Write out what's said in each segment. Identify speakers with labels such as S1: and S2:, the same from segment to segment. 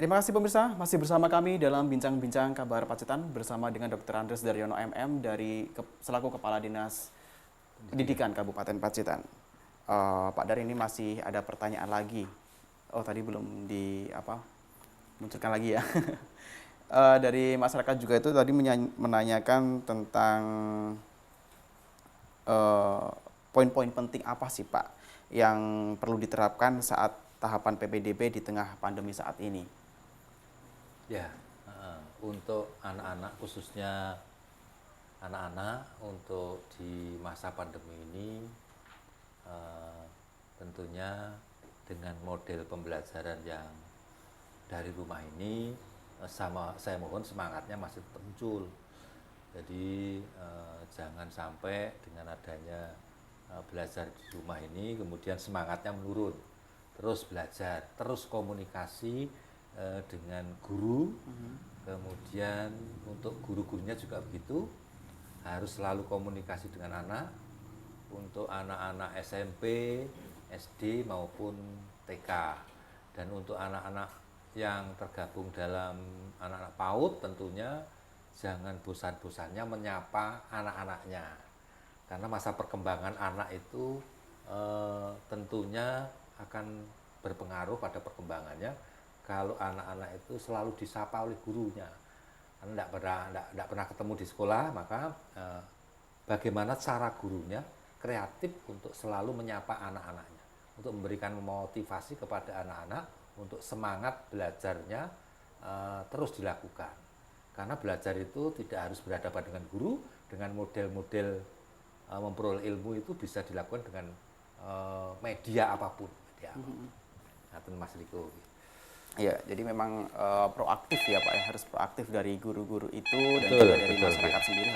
S1: Terima kasih pemirsa, masih bersama kami dalam Bincang-Bincang Kabar Pacitan bersama dengan Dr. Andres Daryono MM selaku Kepala Dinas Pendidikan Kabupaten Pacitan. Pak Dar, ini masih ada pertanyaan lagi. Oh, tadi belum munculkan lagi ya. Dari masyarakat juga itu tadi menanyakan tentang poin-poin penting apa sih Pak yang perlu diterapkan saat tahapan PPDB di tengah pandemi saat ini.
S2: Ya, untuk anak-anak khususnya anak-anak untuk di masa pandemi ini tentunya dengan model pembelajaran yang dari rumah ini saya mohon semangatnya masih tetap muncul. Jadi jangan sampai dengan adanya belajar di rumah ini kemudian semangatnya menurun. Terus belajar, terus komunikasi dengan guru, kemudian untuk guru-gurunya juga begitu, harus selalu komunikasi dengan anak, untuk anak-anak SMP, SD maupun TK, dan untuk anak-anak yang tergabung dalam anak-anak PAUD tentunya jangan bosan-bosannya menyapa anak-anaknya, karena masa perkembangan anak itu tentunya akan berpengaruh pada perkembangannya kalau anak-anak itu selalu disapa oleh gurunya. Karena tidak pernah ketemu di sekolah, maka bagaimana cara gurunya kreatif untuk selalu menyapa anak-anaknya, untuk memberikan motivasi kepada anak-anak untuk semangat belajarnya terus dilakukan. Karena belajar itu tidak harus berhadapan dengan guru, dengan model-model memperoleh ilmu itu bisa dilakukan dengan media apapun. Nah, itu Mas Riko.
S1: Ya, jadi memang proaktif ya Pak ya, harus proaktif dari guru-guru itu dan
S2: Betul,
S1: juga dari
S2: betul,
S1: masyarakat
S2: ya.
S1: sendiri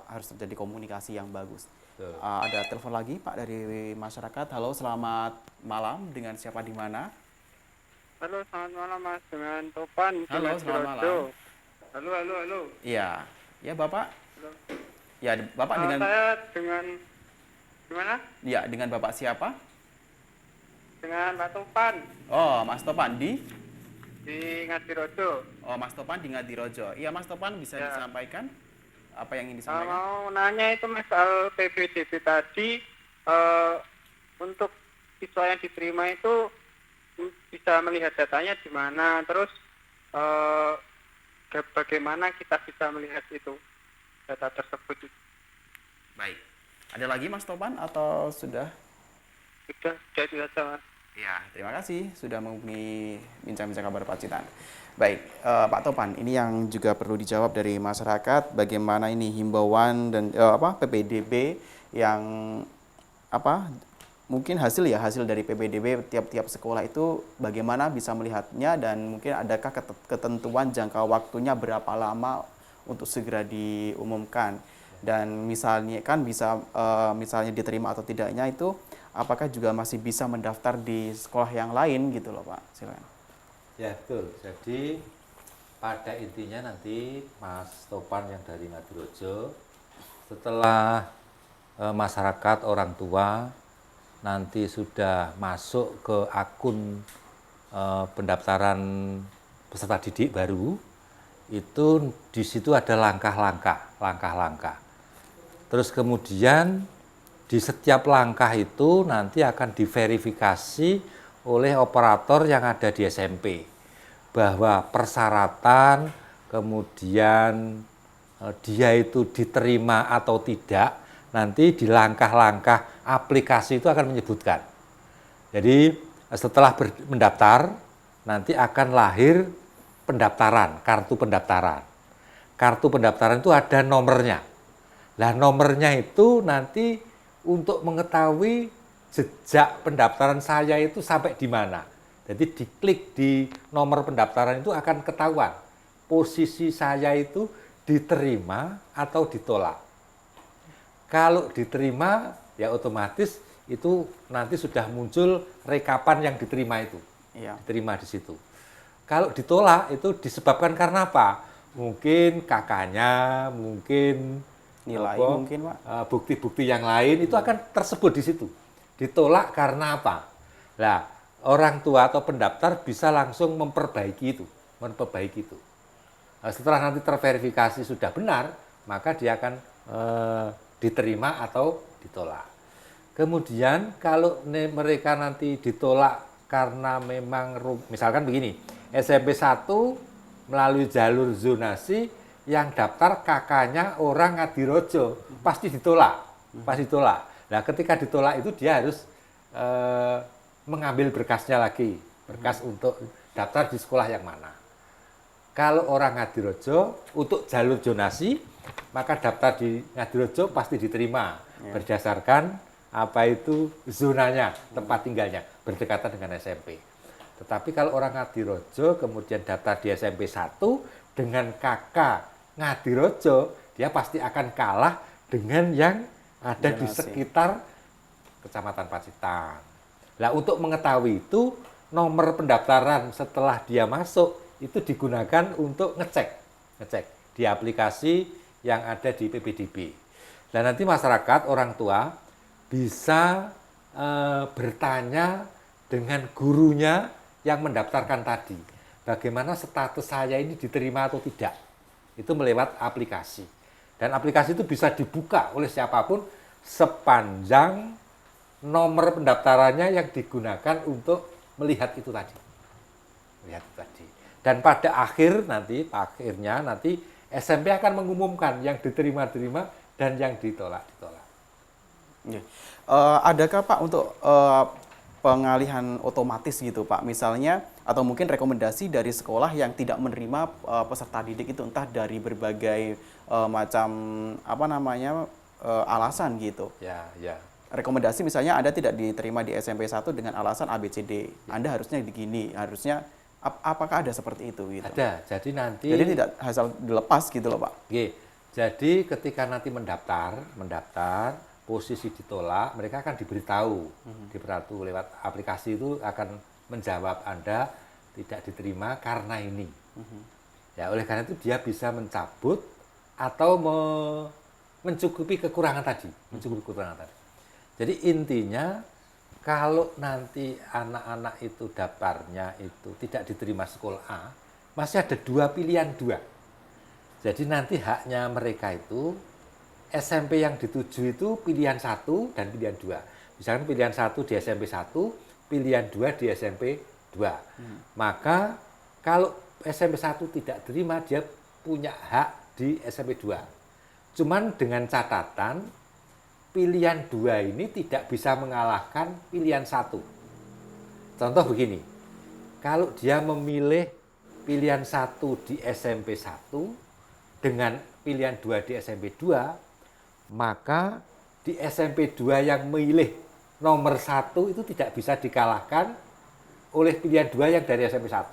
S1: harus terjadi komunikasi yang bagus.
S2: Betul.
S1: Ada telepon lagi Pak dari masyarakat. Halo, selamat malam, dengan siapa di mana?
S3: Halo, selamat malam Mas, dengan Topan di
S1: Halo, selamat
S3: Ngadirodo.
S1: malam.
S3: Halo.
S1: Iya, ya Bapak.
S3: Halo.
S1: Ya, Bapak dengan
S3: Saya dengan gimana?
S1: ya dengan Bapak siapa?
S3: Dengan Pak Topan
S1: Oh, Mas Topan di
S3: Ngadirodo.
S1: Oh, Mas Topan di Ngadirojo. Iya, Mas Topan bisa
S3: Ya.
S1: disampaikan apa yang ingin disampaikan?
S3: Mau nanya itu Mas soal PPDB tadi, untuk siswa yang diterima itu bisa melihat datanya di mana, terus bagaimana kita bisa melihat itu data tersebut?
S1: Baik. Ada lagi Mas Topan atau sudah?
S3: Sudah jadi saja Mas.
S1: Ya, terima kasih sudah menghubungi Bincang-Bincang Kabar Pacitan. Baik, Pak Topan, ini yang juga perlu dijawab dari masyarakat, bagaimana ini himbauan dan PPDB yang mungkin hasil dari PPDB tiap-tiap sekolah itu bagaimana bisa melihatnya, dan mungkin adakah ketentuan jangka waktunya berapa lama untuk segera diumumkan, dan misalnya kan bisa misalnya diterima atau tidaknya itu apakah juga masih bisa mendaftar di sekolah yang lain gitu loh Pak, silakan.
S2: Ya betul, jadi pada intinya nanti Mas Topan yang dari Ngadirojo, setelah masyarakat orang tua nanti sudah masuk ke akun pendaftaran peserta didik baru, itu di situ ada langkah-langkah. Terus kemudian di setiap langkah itu nanti akan diverifikasi oleh operator yang ada di SMP bahwa persyaratan, kemudian dia itu diterima atau tidak, nanti di langkah-langkah aplikasi itu akan menyebutkan. Jadi setelah mendaftar, nanti akan lahir pendaftaran, kartu pendaftaran. Kartu pendaftaran itu ada nomornya. Nah, nomornya itu nanti untuk mengetahui jejak pendaftaran saya itu sampai di mana. Jadi diklik di nomor pendaftaran itu akan ketahuan posisi saya itu diterima atau ditolak. Kalau diterima ya otomatis itu nanti sudah muncul rekapan yang diterima itu.
S1: Iya.
S2: Diterima di situ. Kalau ditolak itu disebabkan karena apa? Mungkin kakaknya, mungkin
S1: Nilai mungkin Pak.
S2: bukti-bukti yang lain itu akan tersebut di situ. Ditolak karena apa? Nah, orang tua atau pendaftar bisa langsung memperbaiki itu. Nah, setelah nanti terverifikasi sudah benar, maka dia akan diterima atau ditolak. Kemudian kalau mereka nanti ditolak karena memang misalkan begini, SMP 1 melalui jalur zonasi yang daftar kakaknya orang Ngadirojo, pasti ditolak. Nah, ketika ditolak itu dia harus mengambil berkasnya lagi, berkas untuk daftar di sekolah yang mana. Kalau orang Ngadirojo untuk jalur zonasi, maka daftar di Ngadirojo pasti diterima berdasarkan apa itu zonanya, tempat tinggalnya, berdekatan dengan SMP. Tetapi kalau orang Ngadirojo kemudian daftar di SMP 1 dengan kakak Ngadirojo, dia pasti akan kalah dengan yang ada di sekitar Kecamatan Pacitan. Nah, untuk mengetahui itu, nomor pendaftaran setelah dia masuk itu digunakan untuk ngecek di aplikasi yang ada di PPDB. Dan nanti masyarakat, orang tua bisa bertanya dengan gurunya yang mendaftarkan tadi. Bagaimana status saya ini diterima atau tidak. Itu melewat aplikasi. Dan aplikasi itu bisa dibuka oleh siapapun sepanjang nomor pendaftarannya yang digunakan untuk melihat itu tadi. Dan pada akhirnya nanti SMP akan mengumumkan yang diterima dan yang ditolak.
S1: Adakah Pak untuk pengalihan otomatis gitu Pak, misalnya atau mungkin rekomendasi dari sekolah yang tidak menerima peserta didik itu entah dari berbagai macam alasan gitu.
S2: Ya.
S1: Rekomendasi misalnya Anda tidak diterima di SMP 1 dengan alasan ABCD. Anda harusnya begini, harusnya apakah ada seperti itu gitu?
S2: Ada. Jadi
S1: tidak asal dilepas gitu loh, Pak.
S2: Oke. Jadi ketika nanti mendaftar, posisi ditolak, mereka akan diberitahu lewat aplikasi itu akan menjawab Anda tidak diterima karena ini. Ya, oleh karena itu dia bisa mencabut atau mencukupi kekurangan tadi. Jadi intinya kalau nanti anak-anak itu daftarnya itu tidak diterima sekolah A, masih ada dua pilihan. Jadi nanti haknya mereka itu SMP yang dituju itu pilihan 1 dan pilihan 2. Misalkan pilihan 1 di SMP 1, pilihan 2 di SMP 2. Maka kalau SMP 1 tidak terima, dia punya hak di SMP 2. Cuman dengan catatan pilihan 2 ini tidak bisa mengalahkan pilihan 1. Contoh begini, kalau dia memilih pilihan 1 di SMP 1 dengan pilihan 2 di SMP 2, maka di SMP 2 yang memilih nomor 1 itu tidak bisa dikalahkan oleh pilihan 2 yang dari SMP 1.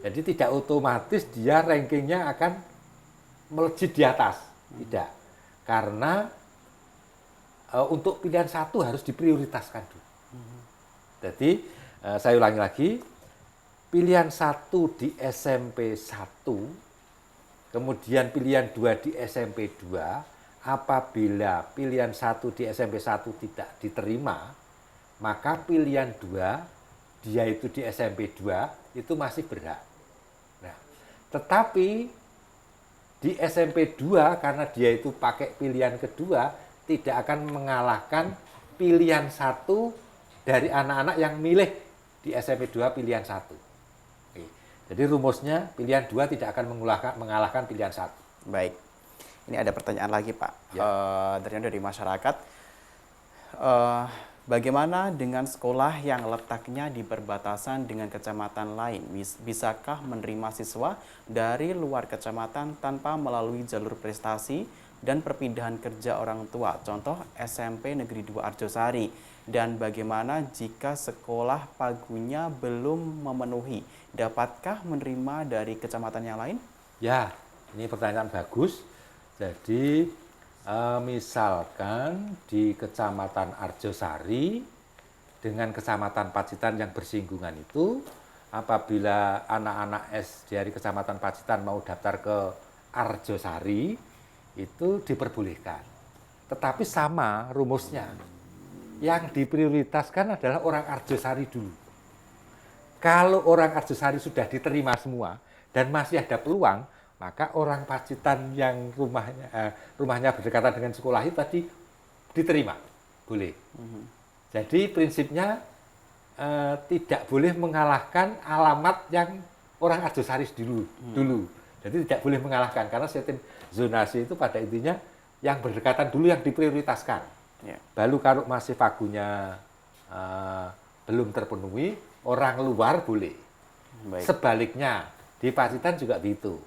S2: Jadi tidak otomatis dia rankingnya akan melejit di atas. Tidak. Karena untuk pilihan 1 harus diprioritaskan dulu. Jadi saya ulangi lagi, pilihan 1 di SMP 1, kemudian pilihan 2 di SMP 2, apabila pilihan 1 di SMP 1 tidak diterima, maka pilihan 2, dia itu di SMP 2, itu masih berhak. Nah, tetapi di SMP 2, karena dia itu pakai pilihan kedua, tidak akan mengalahkan pilihan 1 dari anak-anak yang milih di SMP 2 pilihan 1. Oke. Jadi rumusnya pilihan 2 tidak akan mengalahkan pilihan 1.
S1: Baik. Ini ada pertanyaan lagi Pak, dari masyarakat. Bagaimana dengan sekolah yang letaknya di perbatasan dengan kecamatan lain? Bisakah menerima siswa dari luar kecamatan tanpa melalui jalur prestasi dan perpindahan kerja orang tua? Contoh SMP Negeri 2 Arjosari. Dan bagaimana jika sekolah pagunya belum memenuhi? Dapatkah menerima dari kecamatan yang lain?
S2: Ya, ini pertanyaan bagus. Jadi misalkan di Kecamatan Arjosari dengan Kecamatan Pacitan yang bersinggungan itu, apabila anak-anak dari Kecamatan Pacitan mau daftar ke Arjosari, itu diperbolehkan. Tetapi sama rumusnya. Yang diprioritaskan adalah orang Arjosari dulu. Kalau orang Arjosari sudah diterima semua dan masih ada peluang, maka orang Pacitan yang rumahnya berdekatan dengan sekolah itu tadi diterima, boleh. Jadi prinsipnya tidak boleh mengalahkan alamat yang orang Arjosari dulu. Jadi tidak boleh mengalahkan karena sistem zonasi itu pada intinya yang berdekatan dulu yang diprioritaskan.
S1: Ya.
S2: Baru kalau masih pagunya belum terpenuhi, orang luar boleh.
S1: Baik.
S2: Sebaliknya di Pacitan juga begitu.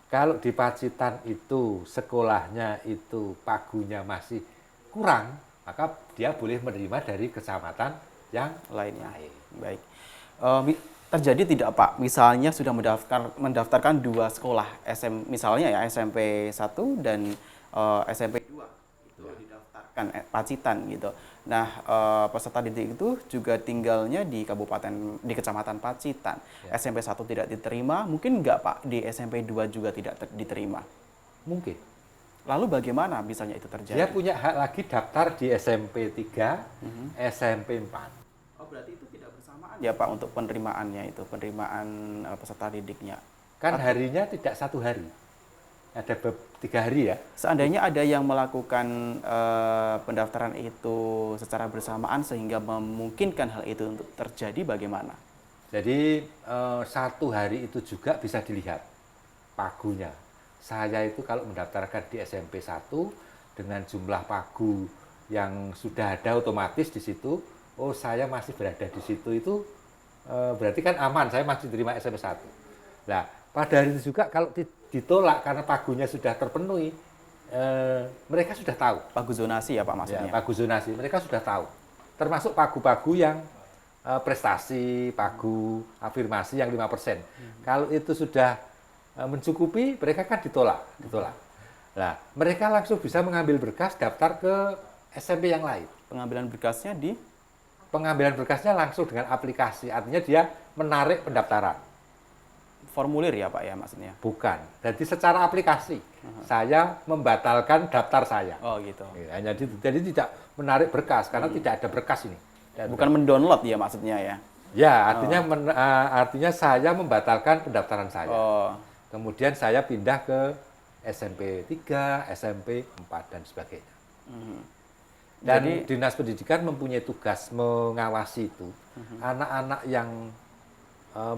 S2: Kalau di Pacitan itu sekolahnya itu pagunya masih kurang, maka dia boleh menerima dari kecamatan yang
S1: Lainnya.
S2: lain.
S1: Baik. Terjadi tidak Pak, misalnya sudah mendaftarkan dua sekolah, misalnya ya SMP 1 dan SMP 2 itu didaftarkan Pacitan gitu. Nah, peserta didik itu juga tinggalnya di kecamatan Pacitan.
S2: Ya.
S1: SMP 1 tidak diterima, mungkin nggak Pak di SMP 2 juga tidak diterima?
S2: Mungkin.
S1: Lalu bagaimana misalnya itu terjadi?
S2: Dia punya hak lagi daftar di SMP 3, SMP 4.
S1: Oh, berarti itu tidak bersamaan ya Pak untuk penerimaannya itu, penerimaan peserta didiknya.
S2: Kan harinya tidak 1 hari. Ada 3 hari ya.
S1: Seandainya ada yang melakukan pendaftaran itu secara bersamaan sehingga memungkinkan hal itu untuk terjadi, bagaimana?
S2: Jadi 1 hari itu juga bisa dilihat pagunya. Saya itu kalau mendaftarkan di SMP 1 dengan jumlah pagu yang sudah ada otomatis di situ, oh saya masih berada di situ itu berarti kan aman, saya masih terima SMP 1. Nah, pada hari itu juga kalau ditolak karena pagunya sudah terpenuhi, mereka sudah tahu.
S1: Pagu zonasi ya Pak maksudnya?
S2: Ya, pagu zonasi, mereka sudah tahu. Termasuk pagu-pagu yang prestasi, pagu afirmasi yang 5%. Kalau itu sudah mencukupi, mereka kan ditolak. Nah, mereka langsung bisa mengambil berkas daftar ke SMP yang lain.
S1: Pengambilan berkasnya di?
S2: Pengambilan berkasnya langsung dengan aplikasi, artinya dia menarik pendaftaran.
S1: Formulir ya Pak ya maksudnya?
S2: Bukan, jadi secara aplikasi. Saya membatalkan daftar saya.
S1: Oh gitu.
S2: Hanya jadi tidak menarik berkas, karena tidak ada berkas ini.
S1: Bukan mendownload ya maksudnya ya?
S2: Ya, artinya artinya saya membatalkan pendaftaran saya.
S1: Oh.
S2: Kemudian saya pindah ke SMP 3, SMP 4, dan sebagainya. Dan
S1: Jadi,
S2: Dinas Pendidikan mempunyai tugas mengawasi itu. Anak-anak yang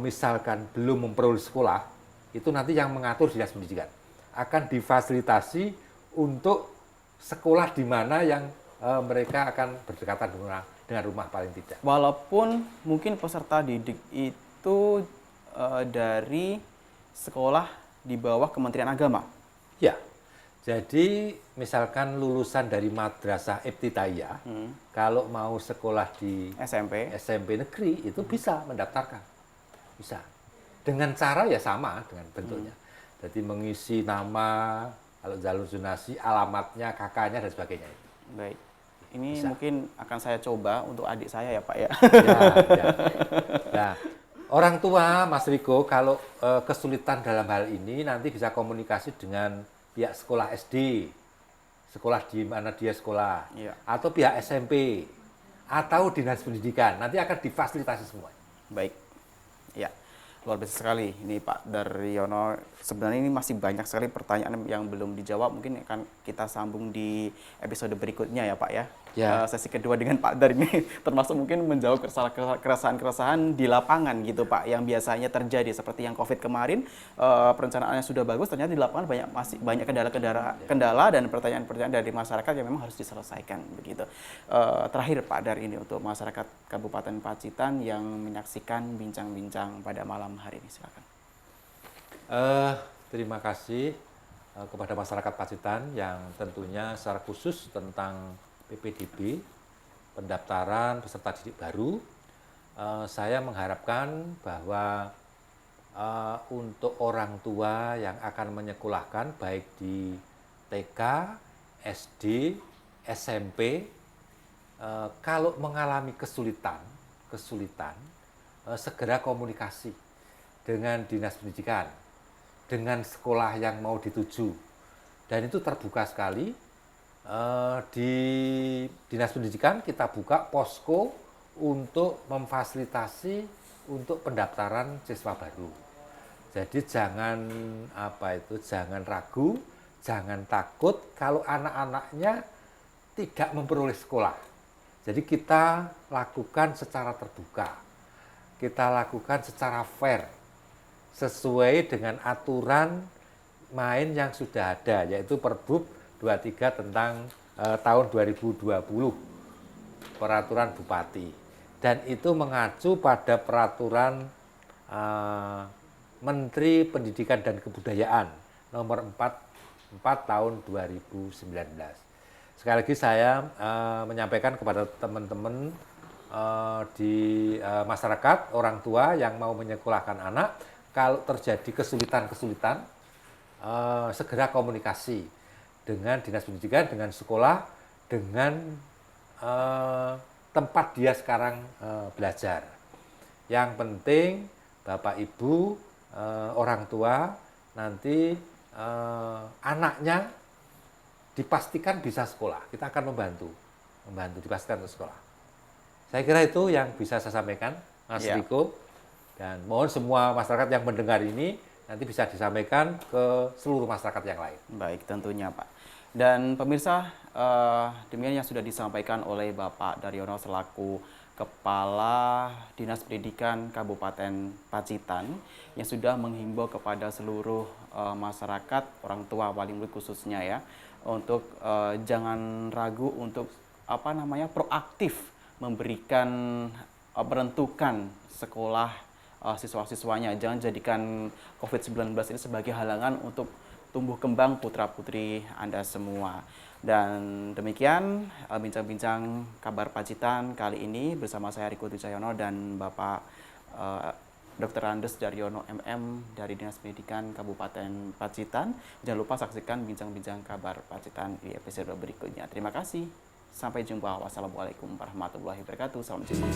S2: misalkan belum memperoleh sekolah, itu nanti yang mengatur Dinas Pendidikan. Akan difasilitasi untuk sekolah di mana yang mereka akan berdekatan dengan rumah paling tidak.
S1: walaupun mungkin peserta didik itu dari sekolah di bawah Kementerian Agama.
S2: Ya, jadi misalkan lulusan dari madrasah ibtidaiyah, kalau mau sekolah di SMP negeri itu bisa mendaftarkan, bisa. Dengan cara ya sama dengan bentuknya. Jadi mengisi nama, kalau jalur zonasi, alamatnya, kakaknya dan sebagainya.
S1: Baik. Ini
S2: Bisa.
S1: mungkin akan saya coba untuk adik saya ya Pak ya.
S2: Ya. Nah, orang tua Mas Riko kalau kesulitan dalam hal ini nanti bisa komunikasi dengan pihak sekolah SD, sekolah di mana dia sekolah,
S1: Iya.
S2: atau pihak SMP, atau Dinas Pendidikan, nanti akan difasilitasi semua.
S1: Baik. Ya. Luar biasa sekali ini Pak Daryono. Sebenarnya ini masih banyak sekali pertanyaan yang belum dijawab. Mungkin akan kita sambung di episode berikutnya ya Pak ya.
S2: Ya.
S1: Sesi kedua dengan Pak Dar ini termasuk mungkin menjawab keresahan-keresahan di lapangan gitu Pak, yang biasanya terjadi seperti yang COVID kemarin. Perencanaannya sudah bagus, ternyata di lapangan masih banyak kendala dan pertanyaan-pertanyaan dari masyarakat yang memang harus diselesaikan begitu. Terakhir Pak Dar ini untuk masyarakat Kabupaten Pacitan yang menyaksikan bincang-bincang pada malam hari ini, silakan.
S2: Terima kasih kepada masyarakat Pacitan yang tentunya secara khusus tentang PPDB, pendaftaran peserta didik baru. Saya mengharapkan bahwa untuk orang tua yang akan menyekolahkan baik di TK, SD, SMP, kalau mengalami kesulitan, segera komunikasi dengan Dinas Pendidikan, dengan sekolah yang mau dituju. Dan itu terbuka sekali, Di Dinas Pendidikan kita buka posko untuk memfasilitasi untuk pendaftaran siswa baru. Jadi jangan jangan ragu, jangan takut kalau anak-anaknya tidak memperoleh sekolah. Jadi kita lakukan secara terbuka, kita lakukan secara fair, sesuai dengan aturan main yang sudah ada, yaitu Perbup 23 tentang tahun 2020, peraturan Bupati. Dan itu mengacu pada peraturan Menteri Pendidikan dan Kebudayaan nomor 4 tahun 2019. Sekali lagi saya menyampaikan kepada teman-teman di masyarakat, orang tua yang mau menyekolahkan anak, kalau terjadi kesulitan-kesulitan, segera komunikasi dengan Dinas Pendidikan, dengan sekolah, dengan tempat dia sekarang belajar. Yang penting Bapak Ibu, orang tua, nanti anaknya dipastikan bisa sekolah. Kita akan membantu dipastikan untuk sekolah. Saya kira itu yang bisa saya sampaikan, Mas Riko. Dan mohon semua masyarakat yang mendengar ini nanti bisa disampaikan ke seluruh masyarakat yang lain.
S1: Baik, tentunya Pak. Dan pemirsa, demikian yang sudah disampaikan oleh Bapak Daryono selaku Kepala Dinas Pendidikan Kabupaten Pacitan yang sudah menghimbau kepada seluruh masyarakat, orang tua, wali murid khususnya ya, untuk jangan ragu untuk proaktif memberikan menentukan sekolah siswa-siswanya. Jangan jadikan COVID-19 ini sebagai halangan untuk tumbuh kembang putra-putri Anda semua. Dan demikian bincang-bincang kabar Pacitan kali ini bersama saya Riko Ducayono dan Bapak Dr. Andes Daryono MM dari Dinas Pendidikan Kabupaten Pacitan. Jangan lupa saksikan bincang-bincang kabar Pacitan di episode berikutnya. Terima kasih. Sampai jumpa. Wassalamualaikum warahmatullahi wabarakatuh. Salam cinta.